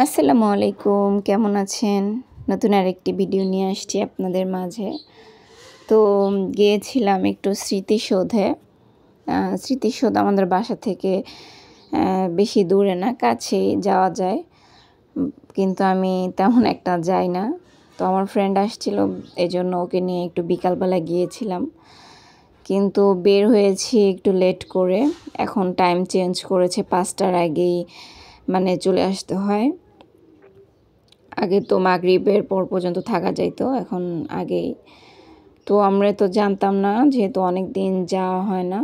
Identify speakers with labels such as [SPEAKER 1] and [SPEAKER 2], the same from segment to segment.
[SPEAKER 1] আসসালামু আলাইকুম, কেমন আছেন? নতুন আরেকটি ভিডিও নিয়ে আসছি আপনাদের মাঝে। তো গিয়েছিলাম একটু স্মৃতিসৌধে। স্মৃতিসৌধ আমাদের বাসা থেকে বেশি দূরে না, কাছেই যাওয়া যায়। কিন্তু আমি তেমন একটা যাই না। তো আমার ফ্রেন্ড আসছিল, এজন্য ওকে নিয়ে একটু বিকালবেলা গিয়েছিলাম। কিন্তু বের হয়েছি একটু লেট করে। এখন টাইম চেঞ্জ করেছে, 5টার আগেই মানে চলে আসতে হয়। আগে তো মাগরিবের পর পর্যন্ত থাকা যাইতো, এখন আগেই। তো আমরা তো জানতাম না, যেহেতু অনেক দিন যাওয়া হয় না।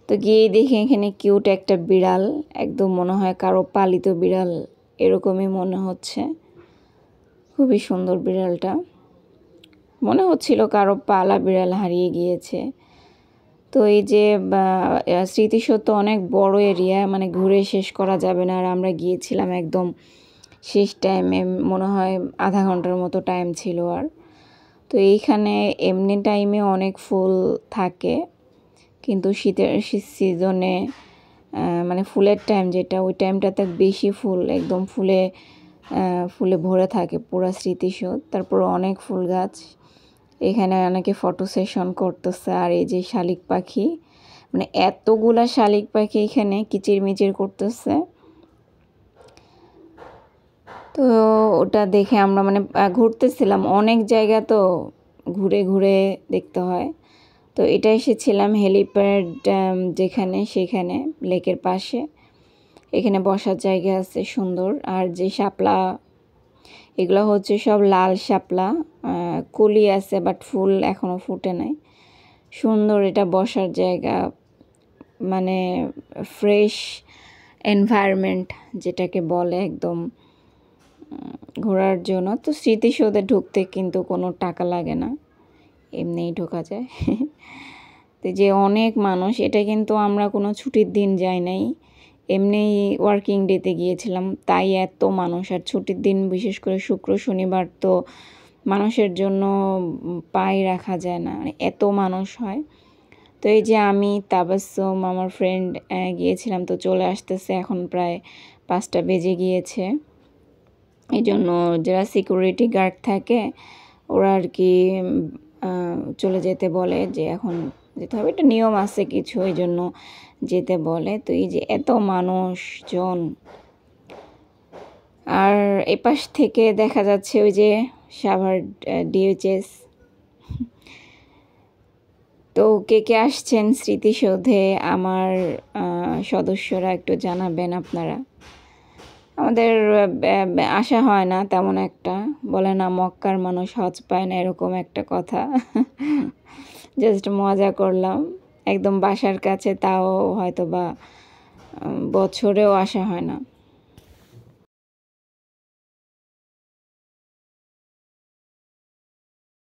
[SPEAKER 1] তো গিয়েই দেখি এখানে কিউট একটা বিড়াল, একদম মনে হয় কারো পালিত বিড়াল এরকমই মনে হচ্ছে। খুবই সুন্দর বিড়ালটা, মনে হচ্ছিল কারো পালা বিড়াল হারিয়ে গিয়েছে। তো এই যে স্মৃতিসৌধ তো অনেক বড় এরিয়া, মানে ঘুরে শেষ করা যাবে না। আর আমরা গিয়েছিলাম একদম শেষ টাইমে, মনে হয় আধা ঘন্টার মতো টাইম ছিল। আর তো এইখানে এমনি টাইমে অনেক ফুল থাকে, কিন্তু শীতের সিজনে মানে ফুলের টাইম যেটা, ওই টাইমটাতে বেশি ফুল, একদম ফুলে ফুলে ভরে থাকে পুরো স্মৃতিসৌধ। তারপর অনেক ফুল গাছ, এখানে অনেকে ফটো সেশন করতেছে। আর এই যে শালিক পাখি, মানে এতগুলা শালিক পাখি এখানে কিচিরমিচির করতেছে। তো ওটা দেখে আমরা মানে ঘুরতেছিলাম, অনেক জায়গা তো ঘুরে ঘুরে দেখতে হয়। তো এটা এসেছিলাম হেলিপ্যাড যেখানে, সেখানে লেকের পাশে। এখানে বসার জায়গা আছে সুন্দর। আর যে শাপলা, এগুলো হচ্ছে সব লাল শাপলা, কলি আছে বাট ফুল এখনও ফুটে নাই। সুন্দর, এটা বসার জায়গা, মানে ফ্রেশ এনভায়রনমেন্ট যেটাকে বলে, একদম ঘোরার জন্য। তো স্মৃতিসৌধে ঢুকতে কিন্তু কোনো টাকা লাগে না, এমনিই ঢোকা যায়। তো যে অনেক মানুষ, এটা কিন্তু আমরা কোনো ছুটির দিন যাই নাই, এমনি ওয়ার্কিং ডেতে গিয়েছিলাম, তাই এত মানুষ। আর ছুটির দিন বিশেষ করে শুক্র শনিবার তো মানুষের জন্য পায়ে রাখা যায় না, মানে এত মানুষ হয়। তো এই যে আমি, তাবাসসুম, আমার ফ্রেন্ড গিয়েছিলাম, তো চলে আসতেছে, এখন প্রায় 5টা বেজে গিয়েছে। এই জন্য যারা সিকিউরিটি গার্ড থাকে ওরা আর কি চলে যেতে বলে, যে এখন যেতে হবে, এটা নিয়ম আছে কিছু, এই জন্য যেতে বলে। তো এই যে এত মানুষজন, আর এপাশ থেকে দেখা যাচ্ছে ওই যে সাভার ডিএইচএস। তো কে কে আসছেন স্মৃতিসৌধে, আমার সদস্যরা একটু জানাবেন আপনারা। আমাদের আসা হয় না তেমন একটা, বলে না মক্কার মানুষ হজ পায় না, এরকম একটা কথা। জাস্ট মজা করলাম, একদম বাসার কাছে, তাও হয়তো বা বছরেও আসা হয় না।